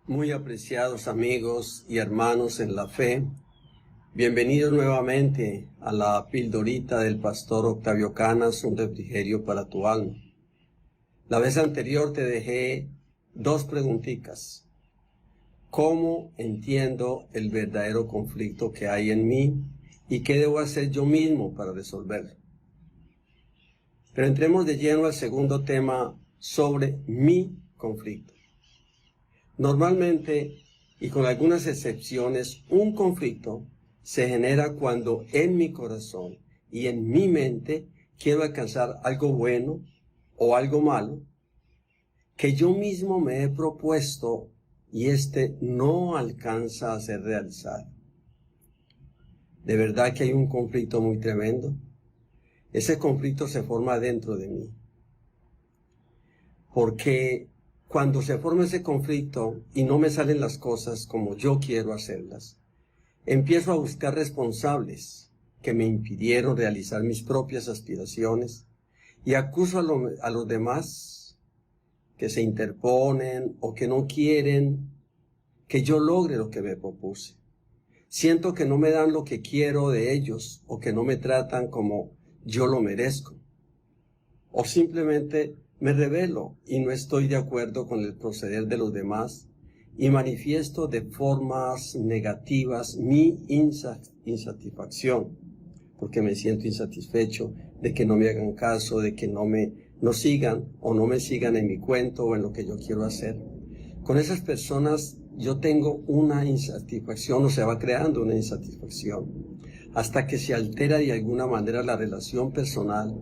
Muy apreciados amigos y hermanos en la fe, bienvenidos nuevamente a la pildorita del pastor Octavio Canas, un refrigerio para tu alma. La vez anterior te dejé dos preguntitas. ¿Cómo entiendo el verdadero conflicto que hay en mí y qué debo hacer yo mismo para resolverlo? Pero entremos de lleno al segundo tema sobre mi conflicto. Normalmente, y con algunas excepciones, un conflicto se genera cuando en mi corazón y en mi mente quiero alcanzar algo bueno o algo malo que yo mismo me he propuesto y no alcanza a ser realizado. De verdad que hay un conflicto muy tremendo. Ese conflicto se forma dentro de mí. Porque cuando se forma ese conflicto y no me salen las cosas como yo quiero hacerlas, empiezo a buscar responsables que me impidieron realizar mis propias aspiraciones y acuso a los demás que se interponen o que no quieren que yo logre lo que me propuse. Siento que no me dan lo que quiero de ellos o que no me tratan como yo lo merezco. O simplemente me rebelo y no estoy de acuerdo con el proceder de los demás y manifiesto de formas negativas mi insatisfacción, porque me siento insatisfecho de que no me hagan caso, de que no sigan o no me sigan en mi cuento o en lo que yo quiero hacer. Con esas personas yo tengo una insatisfacción o se va creando una insatisfacción hasta que se altera de alguna manera la relación personal,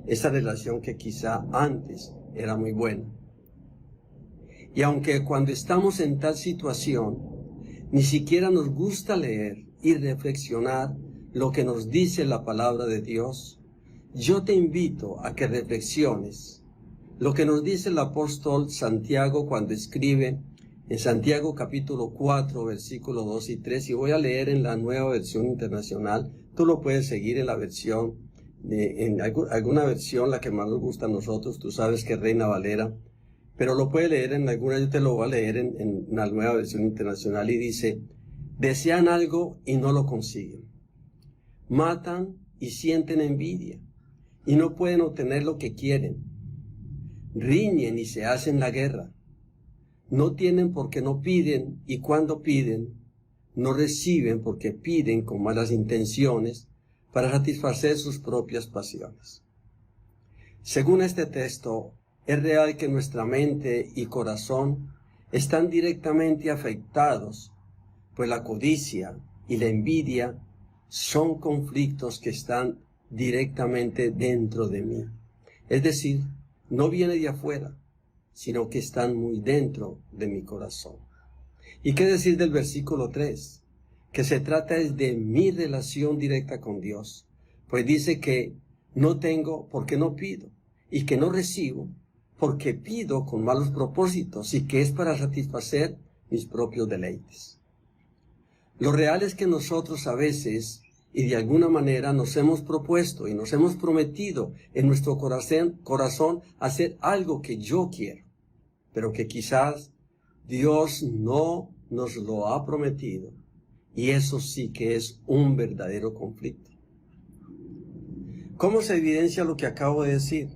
esa relación que quizá antes era muy buena. Y aunque cuando estamos en tal situación, ni siquiera nos gusta leer y reflexionar lo que nos dice la palabra de Dios, yo te invito a que reflexiones lo que nos dice el apóstol Santiago cuando escribe en Santiago capítulo 4, versículos 2 y 3, y voy a leer en la Nueva Versión Internacional. Tú lo puedes seguir en la versión en alguna versión, la que más nos gusta a nosotros, tú sabes que es Reina Valera, pero lo puedes leer en alguna, yo te lo voy a leer en la Nueva Versión Internacional, y dice: desean algo y no lo consiguen, matan y sienten envidia, y no pueden obtener lo que quieren, riñen y se hacen la guerra, no tienen porque no piden, y cuando piden, no reciben porque piden con malas intenciones, para satisfacer sus propias pasiones. Según este texto, es real que nuestra mente y corazón están directamente afectados, pues la codicia y la envidia son conflictos que están directamente dentro de mí. Es decir, no viene de afuera, sino que están muy dentro de mi corazón. ¿Y qué decir del versículo 3? Que se trata de mi relación directa con Dios, pues dice que no tengo porque no pido, y que no recibo porque pido con malos propósitos, y que es para satisfacer mis propios deleites. Lo real es que nosotros a veces, y de alguna manera, nos hemos propuesto y nos hemos prometido en nuestro corazón hacer algo que yo quiero, pero que quizás Dios no nos lo ha prometido. Y eso sí que es un verdadero conflicto. ¿Cómo se evidencia lo que acabo de decir?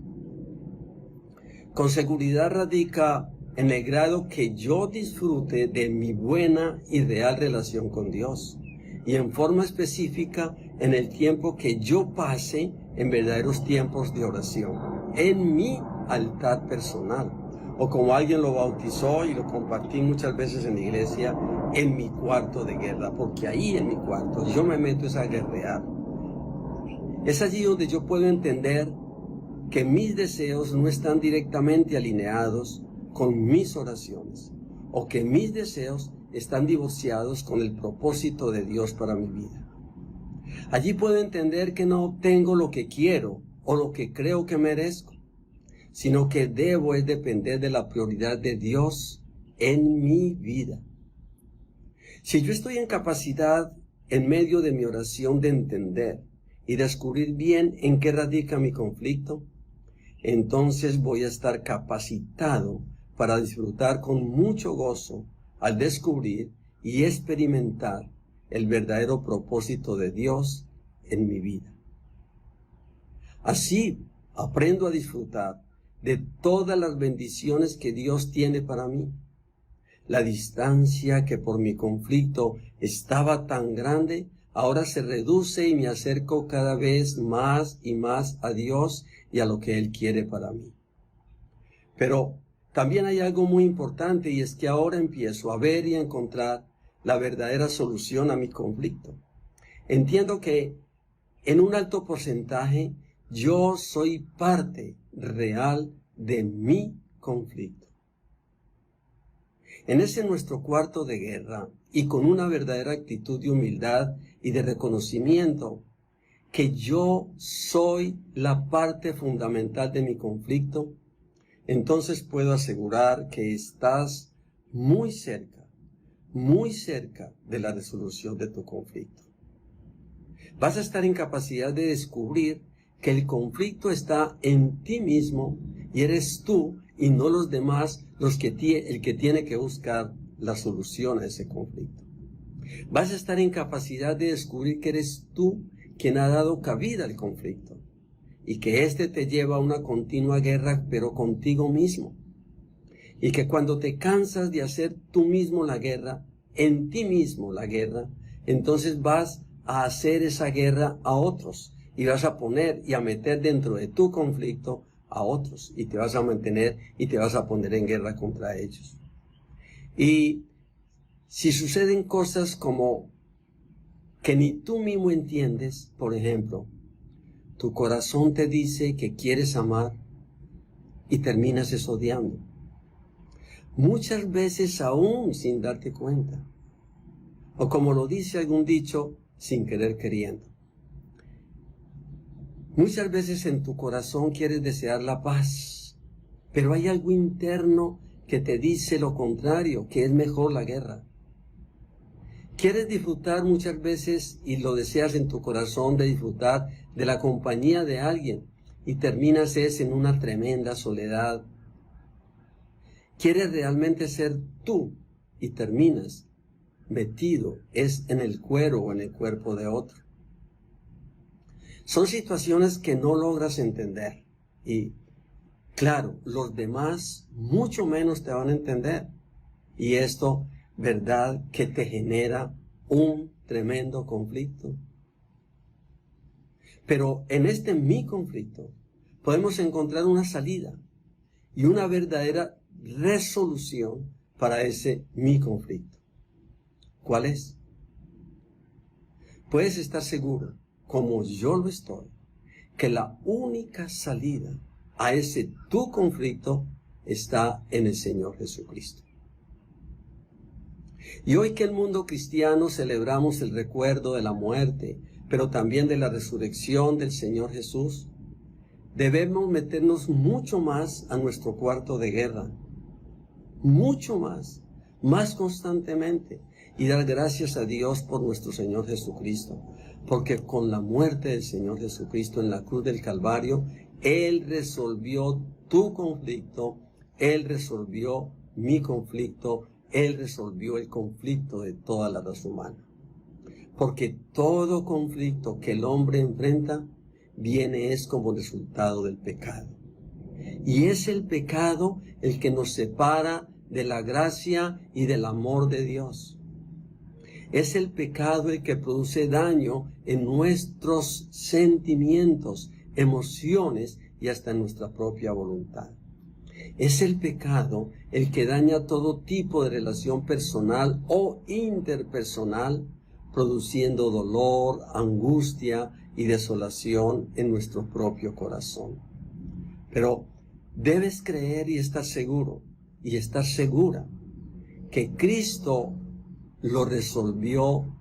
Con seguridad radica en el grado que yo disfrute de mi buena y real relación con Dios, y en forma específica en el tiempo que yo pase en verdaderos tiempos de oración, en mi altar personal, o como alguien lo bautizó y lo compartí muchas veces en la iglesia, en mi cuarto de guerra, porque ahí en mi cuarto yo me meto a guerrear. Es allí donde yo puedo entender que mis deseos no están directamente alineados con mis oraciones, o que mis deseos están divorciados con el propósito de Dios para mi vida. Allí puedo entender que no obtengo lo que quiero o lo que creo que merezco, sino que debo depender de la prioridad de Dios en mi vida. Si yo estoy en capacidad en medio de mi oración de entender y descubrir bien en qué radica mi conflicto, entonces voy a estar capacitado para disfrutar con mucho gozo al descubrir y experimentar el verdadero propósito de Dios en mi vida. Así aprendo a disfrutar de todas las bendiciones que Dios tiene para mí. La distancia que por mi conflicto estaba tan grande, ahora se reduce y me acerco cada vez más y más a Dios y a lo que Él quiere para mí. Pero también hay algo muy importante, y es que ahora empiezo a ver y a encontrar la verdadera solución a mi conflicto. Entiendo que en un alto porcentaje yo soy parte real de mi conflicto. En ese nuestro cuarto de guerra, y con una verdadera actitud de humildad y de reconocimiento que yo soy la parte fundamental de mi conflicto, entonces puedo asegurar que estás muy cerca de la resolución de tu conflicto. Vas a estar en capacidad de descubrir que el conflicto está en ti mismo y eres tú y no los demás el que tiene que buscar la solución a ese conflicto. Vas a estar en capacidad de descubrir que eres tú quien ha dado cabida al conflicto y que éste te lleva a una continua guerra, pero contigo mismo. Y que cuando te cansas de hacer tú mismo la guerra, en ti mismo la guerra, entonces vas a hacer esa guerra a otros y vas a poner y a meter dentro de tu conflicto a otros y te vas a mantener y te vas a poner en guerra contra ellos. Y si suceden cosas como que ni tú mismo entiendes, por ejemplo, tu corazón te dice que quieres amar y terminas odiando. Muchas veces aún sin darte cuenta. O como lo dice algún dicho, sin querer queriendo. Muchas veces en tu corazón quieres desear la paz, pero hay algo interno que te dice lo contrario, que es mejor la guerra. Quieres disfrutar muchas veces, y lo deseas en tu corazón, de disfrutar de la compañía de alguien, y terminas en una tremenda soledad. Quieres realmente ser tú, y terminas metido en el cuero o en el cuerpo de otro. Son situaciones que no logras entender, y claro, los demás mucho menos te van a entender, y esto, ¿verdad?, que te genera un tremendo conflicto. Pero en mi conflicto podemos encontrar una salida y una verdadera resolución para mi conflicto. ¿Cuál es? Puedes estar seguro, como yo lo estoy, que la única salida a tu conflicto está en el Señor Jesucristo. Y hoy que el mundo cristiano celebramos el recuerdo de la muerte, pero también de la resurrección del Señor Jesús, debemos meternos mucho más a nuestro cuarto de guerra, mucho más constantemente, y dar gracias a Dios por nuestro Señor Jesucristo, porque con la muerte del Señor Jesucristo en la cruz del Calvario, Él resolvió tu conflicto, Él resolvió mi conflicto, Él resolvió el conflicto de toda la raza humana. Porque todo conflicto que el hombre enfrenta es como resultado del pecado. Y es el pecado el que nos separa de la gracia y del amor de Dios. Es el pecado el que produce daño en nuestros sentimientos, emociones y hasta en nuestra propia voluntad. Es el pecado el que daña todo tipo de relación personal o interpersonal, produciendo dolor, angustia y desolación en nuestro propio corazón. Pero debes creer y estar seguro y estar segura que Cristo lo resolvió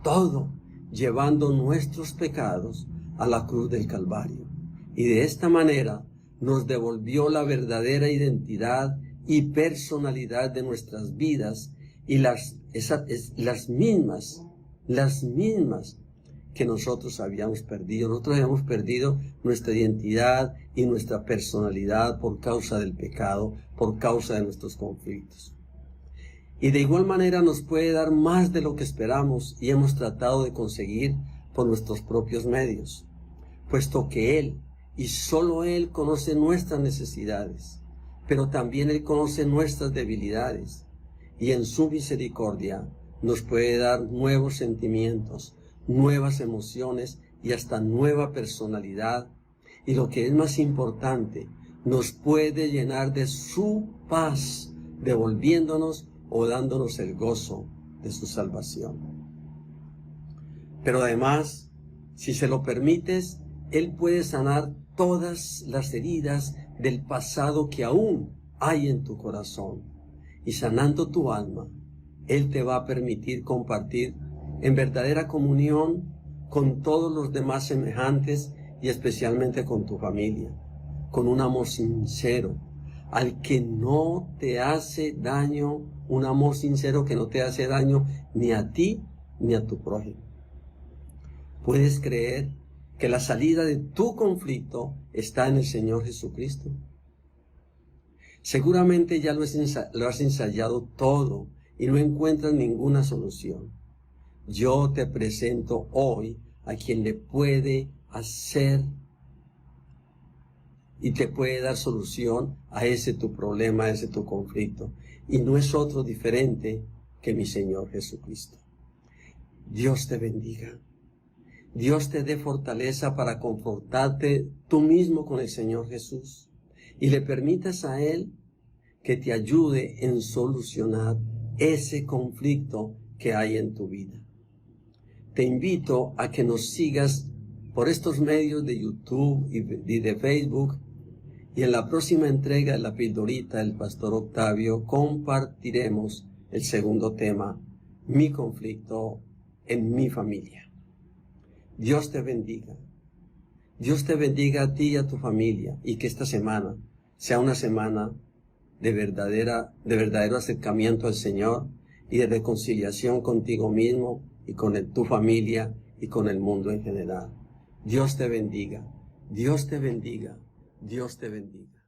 todo, llevando nuestros pecados a la cruz del Calvario. Y de esta manera nos devolvió la verdadera identidad y personalidad de nuestras vidas y las mismas que nosotros habíamos perdido. Nosotros habíamos perdido nuestra identidad y nuestra personalidad por causa del pecado, por causa de nuestros conflictos. Y de igual manera nos puede dar más de lo que esperamos y hemos tratado de conseguir por nuestros propios medios, puesto que Él y solo Él conoce nuestras necesidades, pero también Él conoce nuestras debilidades, y en su misericordia nos puede dar nuevos sentimientos, nuevas emociones y hasta nueva personalidad, y lo que es más importante, nos puede llenar de su paz, devolviéndonos o dándonos el gozo de su salvación. Pero además, si se lo permites, Él puede sanar todas las heridas del pasado que aún hay en tu corazón. Y sanando tu alma, Él te va a permitir compartir en verdadera comunión con todos los demás semejantes y especialmente con tu familia, con un amor sincero, al que no te hace daño, un amor sincero que no te hace daño ni a ti ni a tu prójimo. ¿Puedes creer que la salida de tu conflicto está en el Señor Jesucristo? Seguramente ya lo has ensayado todo y no encuentras ninguna solución. Yo te presento hoy a quien le puede hacer y te puede dar solución a ese tu problema, a ese tu conflicto. Y no es otro diferente que mi Señor Jesucristo. Dios te bendiga. Dios te dé fortaleza para confortarte tú mismo con el Señor Jesús y le permitas a Él que te ayude en solucionar ese conflicto que hay en tu vida. Te invito a que nos sigas por estos medios de YouTube y de Facebook, y en la próxima entrega de la pildorita del Pastor Octavio compartiremos el segundo tema, mi conflicto en mi familia. Dios te bendiga. Dios te bendiga a ti y a tu familia, y que esta semana sea una semana de verdadero acercamiento al Señor y de reconciliación contigo mismo y con tu familia y con el mundo en general. Dios te bendiga. Dios te bendiga. Dios te bendiga.